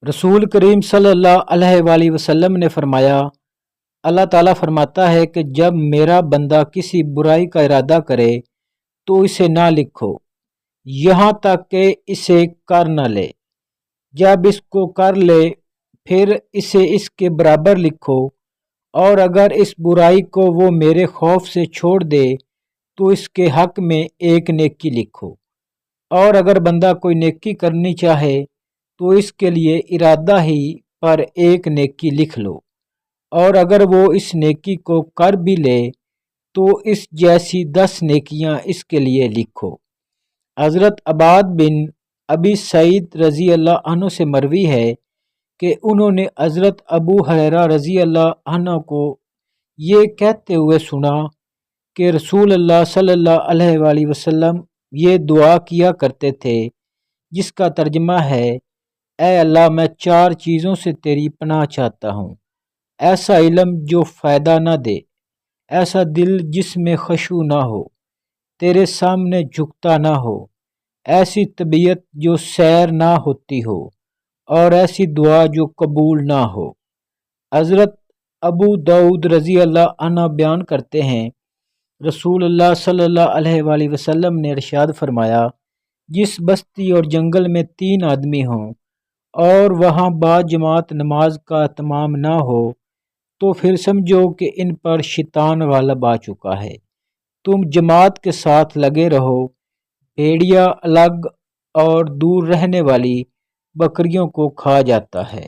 رسول کریم صلی اللہ علیہ وآلہ وسلم نے فرمایا، اللہ تعالیٰ فرماتا ہے کہ جب میرا بندہ کسی برائی کا ارادہ کرے تو اسے نہ لکھو یہاں تک کہ اسے کر نہ لے، جب اس کو کر لے پھر اسے اس کے برابر لکھو، اور اگر اس برائی کو وہ میرے خوف سے چھوڑ دے تو اس کے حق میں ایک نیکی لکھو، اور اگر بندہ کوئی نیکی کرنی چاہے تو اس کے لیے ارادہ ہی پر ایک نیکی لکھ لو، اور اگر وہ اس نیکی کو کر بھی لے تو اس جیسی 10 نیکیاں اس کے لیے لکھو۔ حضرت عباد بن ابی سعید رضی اللہ عنہ سے مروی ہے کہ انہوں نے حضرت ابو ہریرہ رضی اللہ عنہ کو یہ کہتے ہوئے سنا کہ رسول اللہ صلی اللہ علیہ وآلہ وسلم یہ دعا کیا کرتے تھے جس کا ترجمہ ہے، اے اللہ میں 4 چیزوں سے تیری پناہ چاہتا ہوں: ایسا علم جو فائدہ نہ دے، ایسا دل جس میں خشوع نہ ہو، تیرے سامنے جھکتا نہ ہو، ایسی طبیعت جو سیر نہ ہوتی ہو، اور ایسی دعا جو قبول نہ ہو۔ حضرت ابو داؤد رضی اللہ عنہ بیان کرتے ہیں، رسول اللہ صلی اللہ علیہ وآلہ وسلم نے ارشاد فرمایا، جس بستی اور جنگل میں 3 آدمی ہوں اور وہاں با جماعت نماز کا اہتمام نہ ہو تو پھر سمجھو کہ ان پر شیطان غالب آ چکا ہے۔ تم جماعت کے ساتھ لگے رہو، بھیڑیا الگ اور دور رہنے والی بکریوں کو کھا جاتا ہے۔